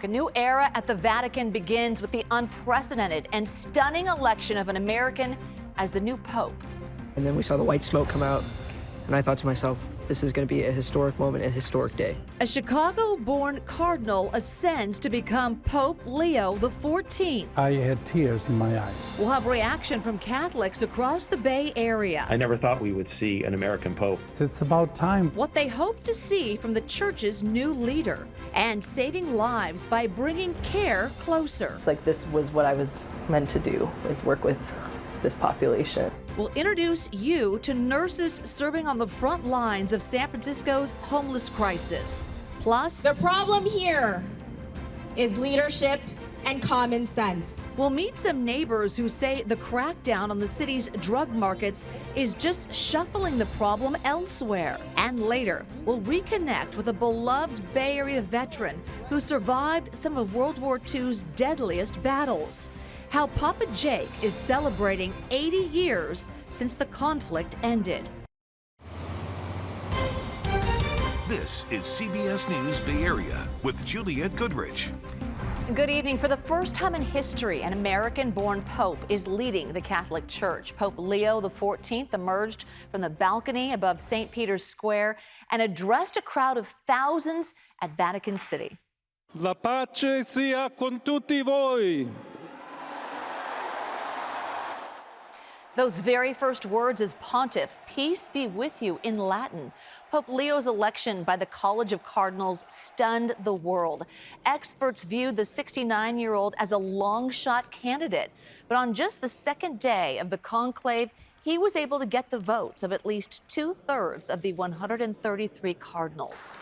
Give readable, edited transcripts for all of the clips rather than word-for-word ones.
A new era at the Vatican begins with the unprecedented and stunning election of an American as the new pope. And then we saw the white smoke come out, and I thought to myself, this is going to be a historic moment, a historic day. A Chicago-born cardinal ascends to become Pope Leo XIV. I had tears in my eyes. We'll have reaction from Catholics across the Bay Area. I never thought we would see an American pope. It's about time. What they hope to see from the church's new leader, and saving lives by bringing care closer. It's like this was what I was meant to do, is work with this population. We'll introduce you to nurses serving on the front lines of San Francisco's homeless crisis. Plus, the problem here is leadership and common sense. We'll meet some neighbors who say the crackdown on the city's drug markets is just shuffling the problem elsewhere. And later, we'll reconnect with a beloved Bay Area veteran who survived some of World War II's deadliest battles. How Papa Jake is celebrating 80 years since the conflict ended. This is CBS News Bay Area with Juliette Goodrich. Good evening. For the first time in history, an American-born pope is leading the Catholic Church. Pope Leo XIV emerged from the balcony above St. Peter's Square and addressed a crowd of thousands at Vatican City. La pace sia con tutti voi. Those very first words as pontiff, peace be with you, in Latin. Pope Leo's election by the College of Cardinals stunned the world. Experts viewed the 69-year-old as a long-shot candidate. But on just the second day of the conclave, he was able to get the votes of at least 2/3 of the 133 cardinals.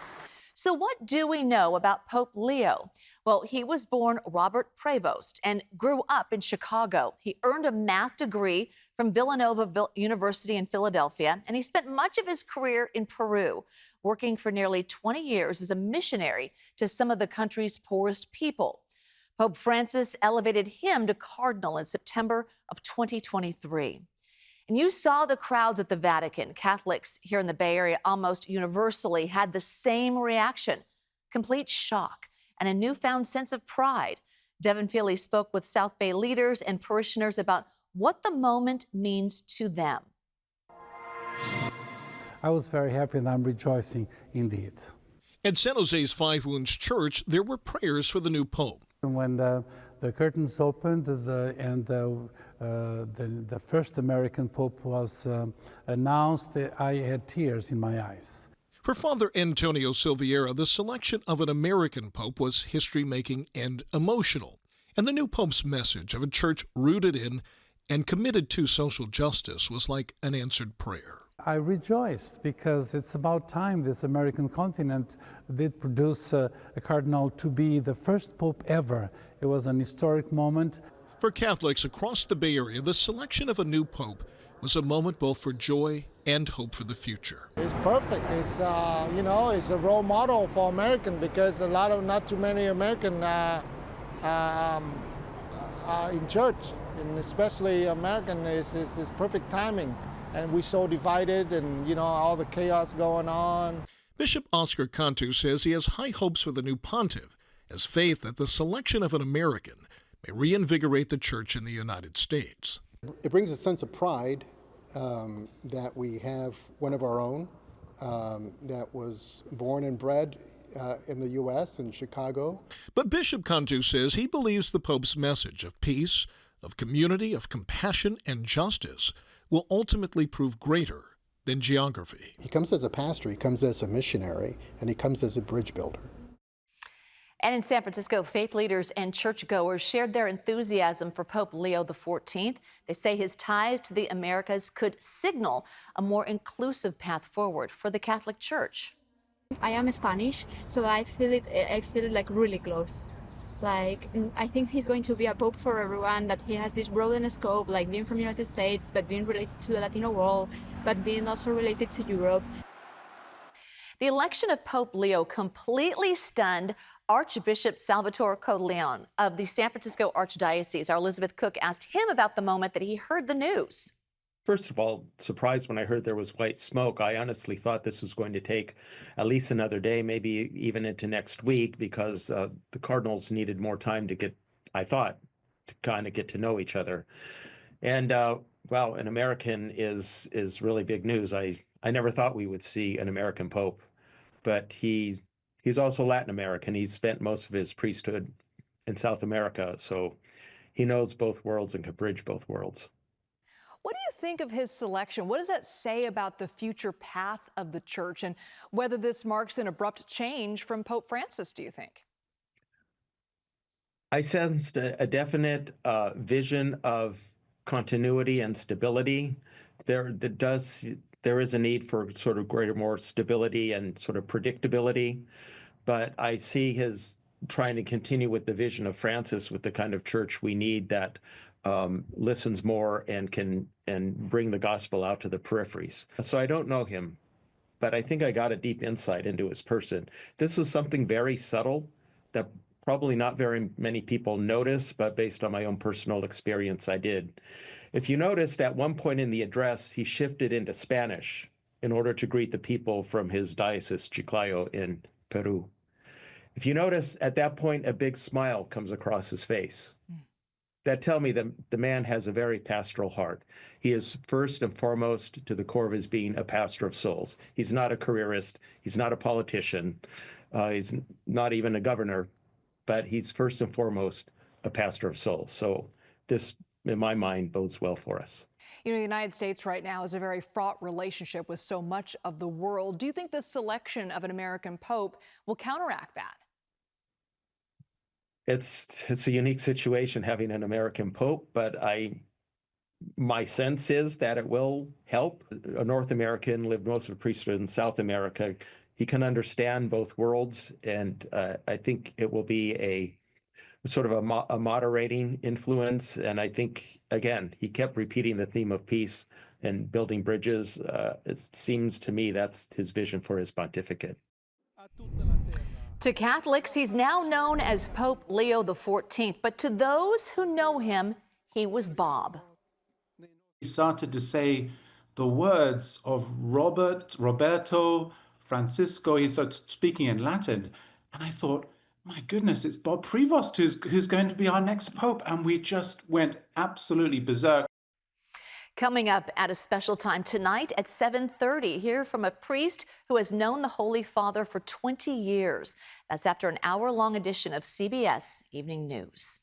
So what do we know about Pope Leo? Well, he was born Robert Prevost and grew up in Chicago. He earned a math degree from Villanova University in Philadelphia, and he spent much of his career in Peru, working for nearly 20 years as a missionary to some of the country's poorest people. Pope Francis elevated him to cardinal in September of 2023. And you saw the crowds at the Vatican. Catholics here in the Bay Area almost universally had the same reaction: complete shock and a newfound sense of pride. Devin Feely spoke with South Bay leaders and parishioners about what the moment means to them. I was very happy and I'm rejoicing indeed. At San Jose's Five Wounds Church, there were prayers for the new pope. When the curtains opened and the first American pope was announced, I had tears in my eyes. For Father Antonio Silveira, the selection of an American pope was history-making and emotional. And the new pope's message of a church rooted in and committed to social justice was like an answered prayer. I rejoiced because it's about time this American continent did produce a cardinal to be the first pope ever. It was an historic moment. For Catholics across the Bay Area, the selection of a new pope was a moment both for joy and hope for the future. It's perfect. It's it's a role model for American because not too many American are in church, and especially American is perfect timing. And we're so divided, and all the chaos going on. Bishop Oscar Cantu says he has high hopes for the new pontiff, as faith that the selection of an American may reinvigorate the church in the United States. It brings a sense of pride that we have one of our own that was born and bred in the U.S. in Chicago. But Bishop Cantu says he believes the Pope's message of peace, of community, of compassion and justice will ultimately prove greater than geography. He comes as a pastor, he comes as a missionary, and he comes as a bridge builder. And in San Francisco, faith leaders and churchgoers shared their enthusiasm for Pope Leo XIV. They say his ties to the Americas could signal a more inclusive path forward for the Catholic Church. I am Spanish, so I feel it like really close. Like, I think he's going to be a pope for everyone, that he has this broadened scope, like being from the United States, but being related to the Latino world, but being also related to Europe. The election of Pope Leo completely stunned Archbishop Salvatore Kolleon of the San Francisco Archdiocese. Our Elizabeth Cook asked him about the moment that he heard the news. First of all, surprised when I heard there was white smoke. I honestly thought this was going to take at least another day, maybe even into next week, because the cardinals needed more time to I thought, to kind of get to know each other. And well, an American is really big news. I never thought we would see an American pope, but he's also Latin American. He's spent most of his priesthood in South America, so he knows both worlds and can bridge both worlds. What do you think of his selection? What does that say about the future path of the church and whether this marks an abrupt change from Pope Francis, do you think? I sensed a definite vision of continuity and stability. There is a need for sort of more stability and sort of predictability, but I see his trying to continue with the vision of Francis with the kind of church we need that listens more and can bring the gospel out to the peripheries. So I don't know him, but I think I got a deep insight into his person. This is something very subtle that probably not very many people notice, but based on my own personal experience, I did. If you noticed, at one point in the address, he shifted into Spanish in order to greet the people from his diocese, Chiclayo, in Peru. If you notice, at that point, a big smile comes across his face. That tell me that the man has a very pastoral heart. He is first and foremost, to the core of his being, a pastor of souls. He's not a careerist. He's not a politician. He's not even a governor, but he's first and foremost a pastor of souls. So this, in my mind, bodes well for us. You know, the United States right now is a very fraught relationship with so much of the world. Do you think the selection of an American pope will counteract that? It's a unique situation having an American pope, but my sense is that it will help. A North American, lived most of the priesthood in South America. He can understand both worlds, and I think it will be a sort of a moderating influence. And I think, again, he kept repeating the theme of peace and building bridges. It seems to me that's his vision for his pontificate. To Catholics, he's now known as Pope Leo XIV, but to those who know him, he was Bob. He started to say the words of Roberto, Francisco. He started speaking in Latin, and I thought, my goodness, it's Bob Prevost who's going to be our next pope, and we just went absolutely berserk. Coming up at a special time tonight at 7:30, hear from a priest who has known the Holy Father for 20 years. That's after an hour-long edition of CBS Evening News.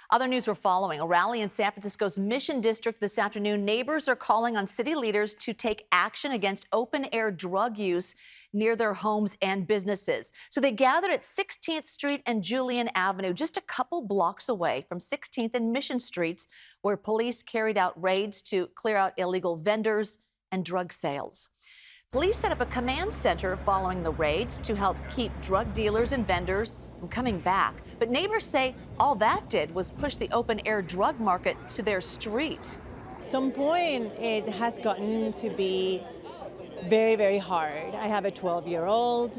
Other news we're following. A rally in San Francisco's Mission District this afternoon. Neighbors are calling on city leaders to take action against open-air drug use near their homes and businesses. So they gathered at 16th Street and Julian Avenue, just a couple blocks away from 16th and Mission Streets, where police carried out raids to clear out illegal vendors and drug sales. Police set up a command center following the raids to help keep drug dealers and vendors from coming back. But neighbors say all that did was push the open-air drug market to their street. At some point, it has gotten to be very, very hard. I have a 12-year-old.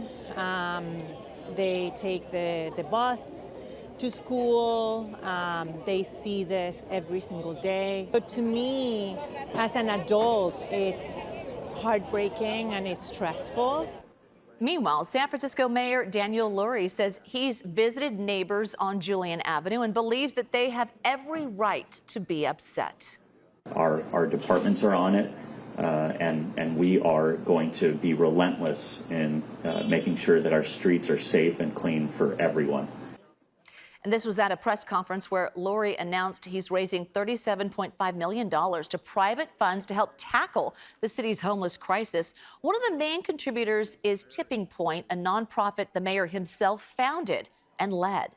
They take the bus to school. They see this every single day. But to me, as an adult, it's heartbreaking and it's stressful. Meanwhile, San Francisco Mayor Daniel Lurie says he's visited neighbors on Julian Avenue and believes that they have every right to be upset. Our departments are on it, and we are going to be relentless in making sure that our streets are safe and clean for everyone. And this was at a press conference where Lurie announced he's raising $37.5 million to private funds to help tackle the city's homeless crisis. One of the main contributors is Tipping Point, a nonprofit the mayor himself founded and led.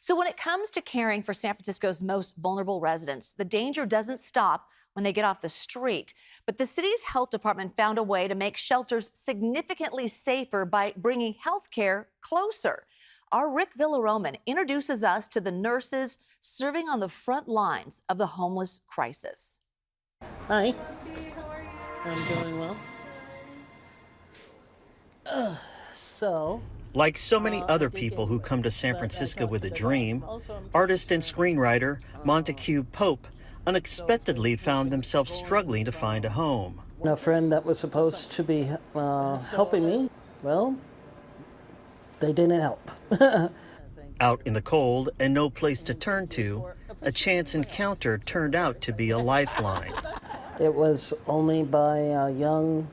So when it comes to caring for San Francisco's most vulnerable residents, the danger doesn't stop when they get off the street. But the city's health department found a way to make shelters significantly safer by bringing health care closer. Our Rick Villaroman introduces us to the nurses serving on the front lines of the homeless crisis. Hi. How are you? I'm doing well. Like so many other people who come to San Francisco with a dream, artist and screenwriter Montague Pope unexpectedly found themselves struggling to find a home. A friend that was supposed to be helping me, well, they didn't help. Out in the cold and no place to turn to, a chance encounter turned out to be a lifeline. It was only by a young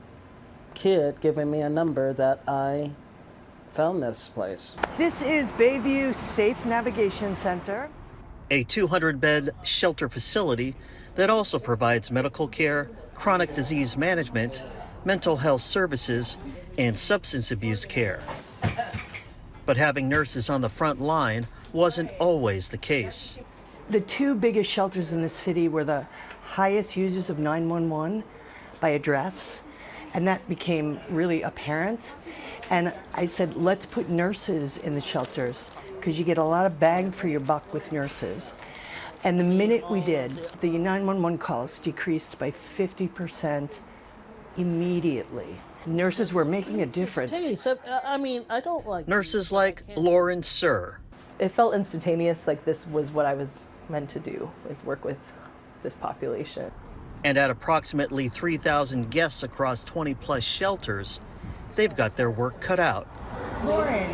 kid giving me a number that I found this place. This is Bayview Safe Navigation Center. A 200-bed shelter facility that also provides medical care, chronic disease management, mental health services, and substance abuse care. But having nurses on the front line wasn't always the case. The two biggest shelters in the city were the highest users of 911 by address, and that became really apparent. And I said, let's put nurses in the shelters, because you get a lot of bang for your buck with nurses. And the minute we did, the 911 calls decreased by 50% immediately. Nurses were making a difference. I mean, I don't like nurses like Lauren Sir. It felt instantaneous, like this was what I was meant to do, is work with this population. And at approximately 3,000 guests across 20-plus shelters, they've got their work cut out. Lauren,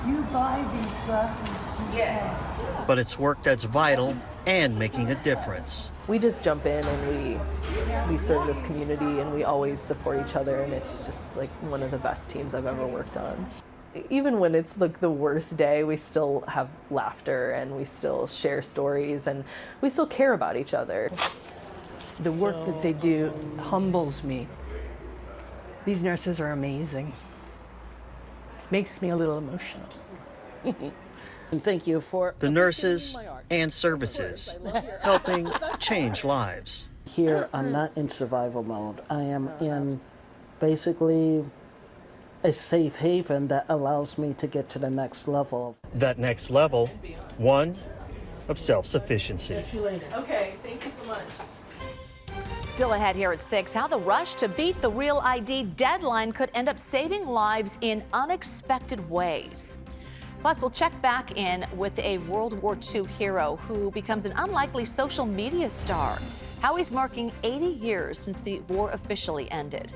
you buy these glasses? Yeah. But it's work that's vital and making a difference. We just jump in and we serve this community, and we always support each other, and it's just like one of the best teams I've ever worked on. Even when it's like the worst day, we still have laughter and we still share stories and we still care about each other. The work that they do humbles me. These nurses are amazing. Makes me a little emotional. And thank you for the nurses and services, helping change lives. Here, I'm not in survival mode. I am in basically a safe haven that allows me to get to the next level. That next level, one of self-sufficiency. Okay, thank you so much. Still ahead here at 6, how the rush to beat the Real ID deadline could end up saving lives in unexpected ways. Plus, we'll check back in with a World War II hero who becomes an unlikely social media star. How he's marking 80 years since the war officially ended.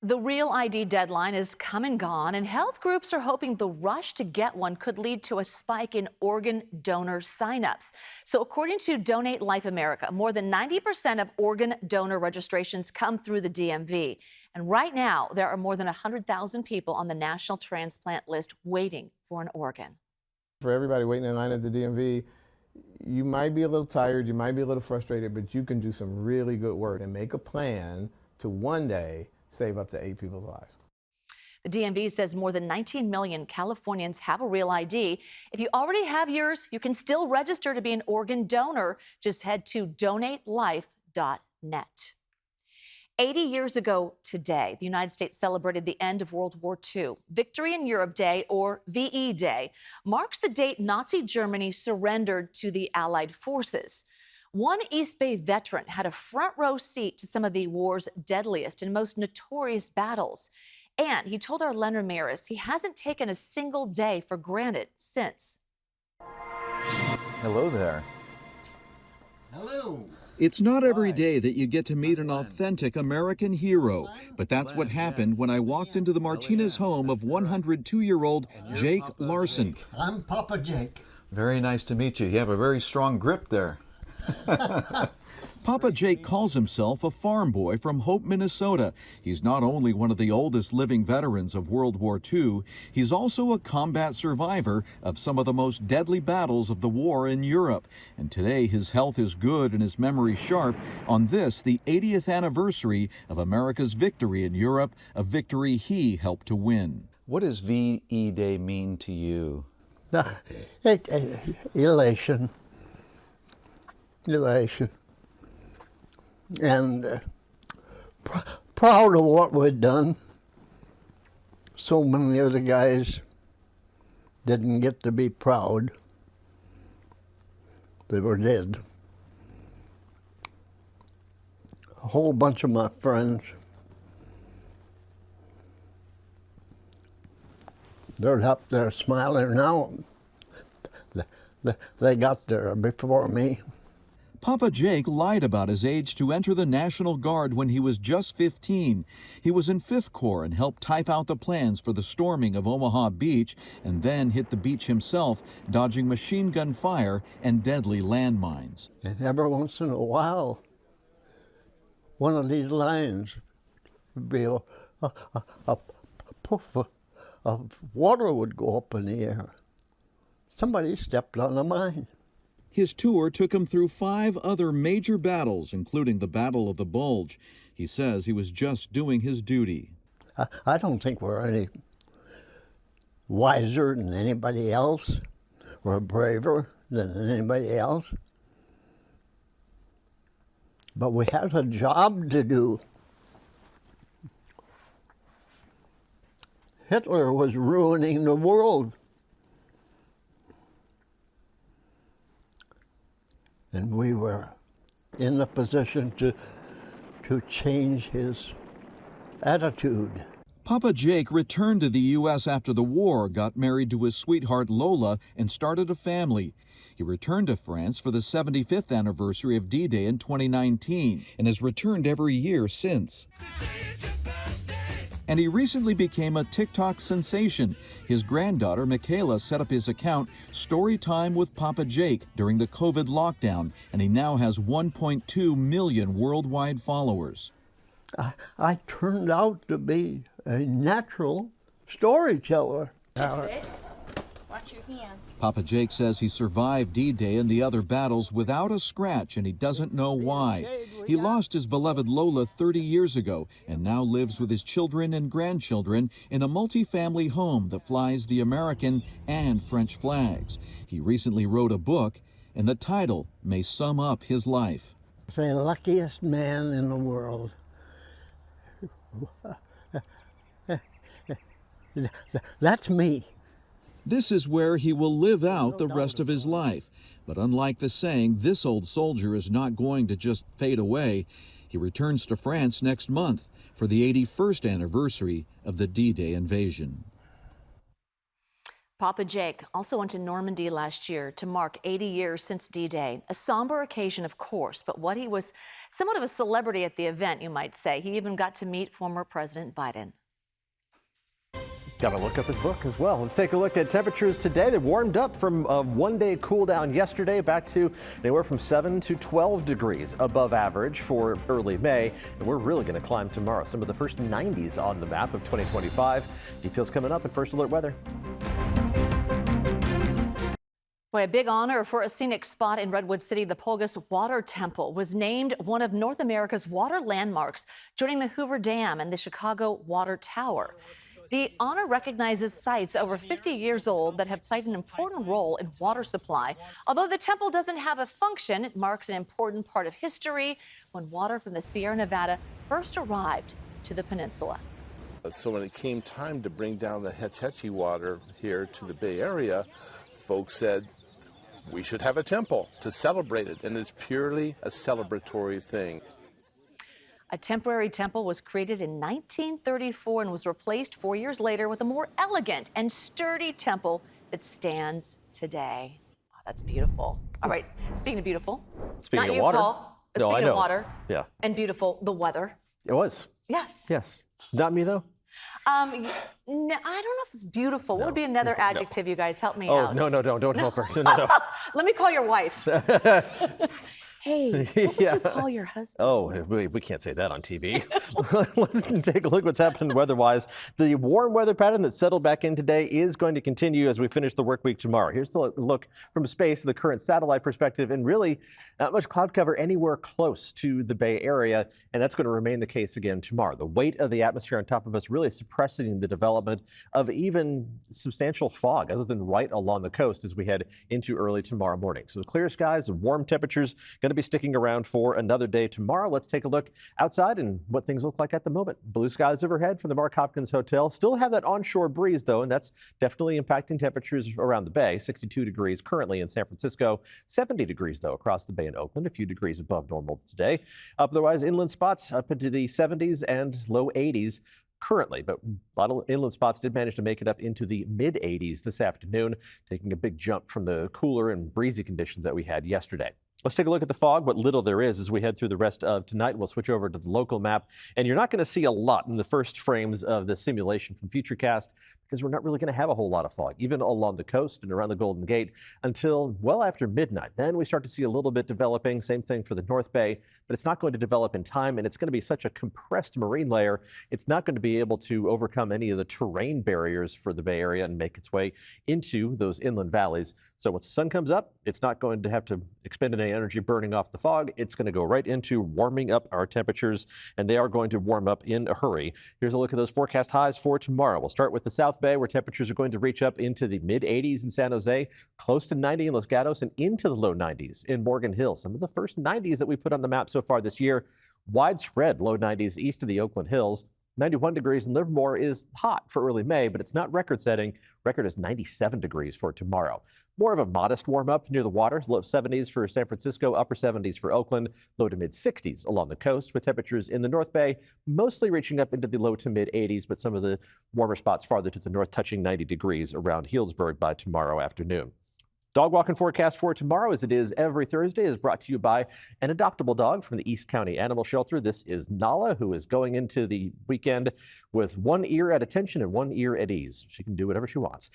The Real ID deadline is come and gone, and health groups are hoping the rush to get one could lead to a spike in organ donor signups. So according to Donate Life America, more than 90% of organ donor registrations come through the DMV. And right now, there are more than 100,000 people on the national transplant list waiting for an organ. For everybody waiting in line at the DMV, you might be a little tired, you might be a little frustrated, but you can do some really good work and make a plan to one day save up to 8 people's lives. The DMV says more than 19 million Californians have a Real ID. If you already have yours, you can still register to be an organ donor. Just head to donatelife.net. 80 years ago today, the United States celebrated the end of World War II. Victory in Europe Day, or VE Day, marks the date Nazi Germany surrendered to the Allied forces. One East Bay veteran had a front row seat to some of the war's deadliest and most notorious battles. And he told our Len Ramirez he hasn't taken a single day for granted since. Hello there. Hello. It's not every day that you get to meet an authentic American hero, but that's what happened when I walked into the Martinez home of 102-year-old Jake Larson. I'm Papa Jake. Very nice to meet you. You have a very strong grip there. Papa Jake calls himself a farm boy from Hope, Minnesota. He's not only one of the oldest living veterans of World War II, he's also a combat survivor of some of the most deadly battles of the war in Europe. And today his health is good and his memory sharp on this, the 80th anniversary of America's victory in Europe, a victory he helped to win. What does VE Day mean to you? Elation. And proud of what we'd done. So many of the guys didn't get to be proud. They were dead. A whole bunch of my friends, they're up there smiling now. They got there before me. Papa Jake lied about his age to enter the National Guard when he was just 15. He was in 5th Corps and helped type out the plans for the storming of Omaha Beach, and then hit the beach himself, dodging machine gun fire and deadly landmines. And every once in a while, one of these lines would be a puff of water would go up in the air. Somebody stepped on a mine. His tour took him through 5 other major battles, including the Battle of the Bulge. He says he was just doing his duty. I don't think we're any wiser than anybody else, or braver than anybody else. But we had a job to do. Hitler was ruining the world. And we were in the position to change his attitude. Papa Jake returned to the U.S. after the war, got married to his sweetheart Lola, and started a family. He returned to France for the 75th anniversary of D-Day in 2019 and has returned every year since. And he recently became a TikTok sensation. His granddaughter, Michaela, set up his account, Story Time with Papa Jake, during the COVID lockdown, and he now has 1.2 million worldwide followers. I turned out to be a natural storyteller. Watch your hand. Papa Jake says he survived D-Day and the other battles without a scratch, and he doesn't know why. He lost his beloved Lola 30 years ago and now lives with his children and grandchildren in a multi-family home that flies the American and French flags. He recently wrote a book, and the title may sum up his life. The luckiest man in the world. That's me. This is where he will live out the rest of his life. But unlike the saying, this old soldier is not going to just fade away. He returns to France next month for the 81st anniversary of the D-Day invasion. Papa Jake also went to Normandy last year to mark 80 years since D-Day. A somber occasion, of course, but he was somewhat of a celebrity at the event, you might say. He even got to meet former President Biden. Got to look up his book as well. Let's take a look at temperatures today. They warmed up from a one-day cool down yesterday back to anywhere from 7 to 12 degrees above average for early May. And we're really going to climb tomorrow. Some of the first 90s on the map of 2025. Details coming up at First Alert Weather. Boy, a big honor for a scenic spot in Redwood City. The Pulgus Water Temple was named one of North America's water landmarks, joining the Hoover Dam and the Chicago Water Tower. The honor recognizes sites over 50 years old that have played an important role in water supply. Although the temple doesn't have a function, it marks an important part of history when water from the Sierra Nevada first arrived to the peninsula. So when it came time to bring down the Hetch Hetchy water here to the Bay Area, folks said, we should have a temple to celebrate it, and it's purely a celebratory thing. A temporary temple was created in 1934 and was replaced 4 years later with a more elegant and sturdy temple that stands today. Wow, that's beautiful. All right, speaking of beautiful, Speaking not of you, water. Paul, but No, I speaking know. of water Yeah. and beautiful, the weather. It was. Yes. Yes. Not me, though. I don't know if it's beautiful. What would be another adjective, you guys? Help me Oh, out. no, don't help her. No. Let me call your wife. Hey, what Yeah. would you call your husband? Oh, we can't say that on TV. Let's take a look at what's happening weather-wise. The warm weather pattern that settled back in today is going to continue as we finish the work week tomorrow. Here's the look from space, the current satellite perspective, and really not much cloud cover anywhere close to the Bay Area, and that's going to remain the case again tomorrow. The weight of the atmosphere on top of us really suppressing the development of even substantial fog, other than right along the coast as we head into early tomorrow morning. So clear skies, warm temperatures, going to be sticking around for another day tomorrow. Let's take a look outside and what things look like at the moment. Blue skies overhead from the Mark Hopkins Hotel. Still have that onshore breeze, though, and that's definitely impacting temperatures around the bay. 62 degrees currently in San Francisco. 70 degrees, though, across the bay in Oakland. A few degrees above normal today. Otherwise, inland spots up into the 70s and low 80s. currently, but a lot of inland spots did manage to make it up into the mid-80s this afternoon, taking a big jump from the cooler and breezy conditions that we had yesterday. Let's take a look at the fog, what little there is as we head through the rest of tonight. We'll switch over to the local map, and you're not going to see a lot in the first frames of the simulation from Futurecast because we're not really going to have a whole lot of fog, even along the coast and around the Golden Gate, until well after midnight. Then we start to see a little bit developing, same thing for the North Bay, but it's not going to develop in time, and it's going to be such a compressed marine layer, it's not going to be able to overcome any of the terrain barriers for the Bay Area and make its way into those inland valleys. So once the sun comes up, it's not going to have to expend any energy burning off the fog. It's going to go right into warming up our temperatures, and they are going to warm up in a hurry. Here's a look at those forecast highs for tomorrow. We'll start with the South Bay, where temperatures are going to reach up into the mid-80s in San Jose, close to 90 in Los Gatos, and into the low 90s in Morgan Hill. Some of the first 90s that we put on the map so far this year. Widespread low 90s east of the Oakland Hills. 91 degrees in Livermore is hot for early May, but it's not record-setting. Record is 97 degrees for tomorrow. More of a modest warm-up near the water. Low 70s for San Francisco, upper 70s for Oakland, low to mid-60s along the coast, with temperatures in the North Bay mostly reaching up into the low to mid-80s, but some of the warmer spots farther to the north touching 90 degrees around Healdsburg by tomorrow afternoon. Dog walking forecast for tomorrow, as it is every Thursday, is brought to you by an adoptable dog from the East County Animal Shelter. This is Nala, who is going into the weekend with one ear at attention and one ear at ease. She can do whatever she wants.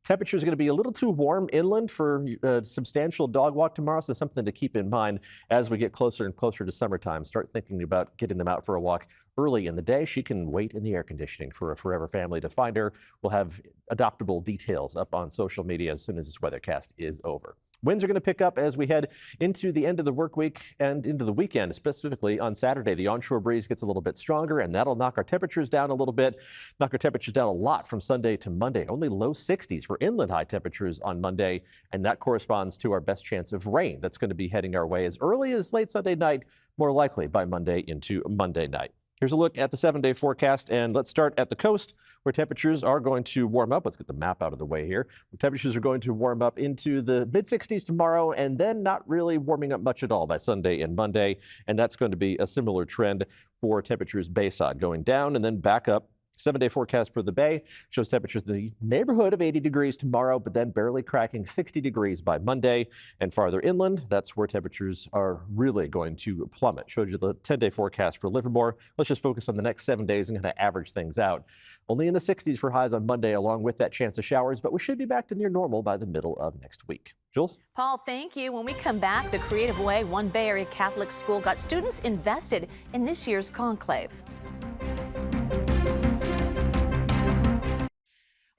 Temperatures are going to be a little too warm inland for a substantial dog walk tomorrow, so something to keep in mind as we get closer and closer to summertime. Start thinking about getting them out for a walk early in the day. She can wait in the air conditioning for a forever family to find her. We'll have adoptable details up on social media as soon as this weathercast is over. Winds are going to pick up as we head into the end of the work week and into the weekend, specifically on Saturday. The onshore breeze gets a little bit stronger, and that'll knock our temperatures down a little bit, knock our temperatures down a lot from Sunday to Monday. Only low 60s for inland high temperatures on Monday, and that corresponds to our best chance of rain that's going to be heading our way as early as late Sunday night, more likely by Monday into Monday night. Here's a look at the 7-day forecast, and let's start at the coast where temperatures are going to warm up. Let's get the map out of the way here. Temperatures are going to warm up into the mid-60s tomorrow, and then not really warming up much at all by Sunday and Monday, and that's going to be a similar trend for temperatures Bayside, going down and then back up. 7-day forecast for the Bay shows temperatures in the neighborhood of 80 degrees tomorrow, but then barely cracking 60 degrees by Monday. And farther inland, that's where temperatures are really going to plummet. Showed you the 10-day forecast for Livermore. Let's just focus on the next 7 days and kind of average things out. Only in the 60s for highs on Monday, along with that chance of showers, but we should be back to near normal by the middle of next week. Jules? Paul, thank you. When we come back, the creative way one Bay Area Catholic school got students invested in this year's conclave.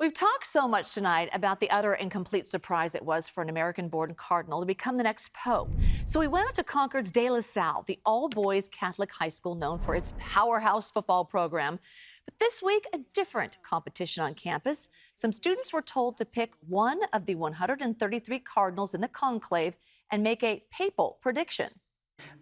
We've talked so much tonight about the utter and complete surprise it was for an American-born cardinal to become the next pope. So we went out to Concord's De La Salle, the all-boys Catholic high school known for its powerhouse football program. But this week, a different competition on campus. Some students were told to pick one of the 133 cardinals in the conclave and make a papal prediction.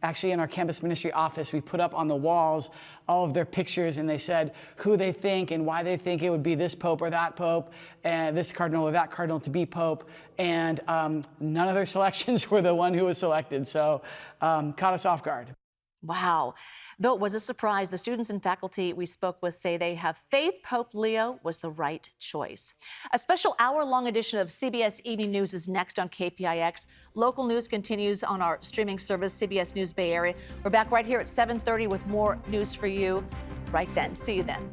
Actually, in our campus ministry office, we put up on the walls all of their pictures, and they said who they think and why they think it would be this pope or that pope, and this cardinal or that cardinal to be pope. And none of their selections were the one who was selected, so caught us off guard. Wow. Though it was a surprise, the students and faculty we spoke with say they have faith Pope Leo was the right choice. A special hour-long edition of CBS Evening News is next on KPIX. Local news continues on our streaming service, CBS News Bay Area. We're back right here at 7:30 with more news for you right then. See you then.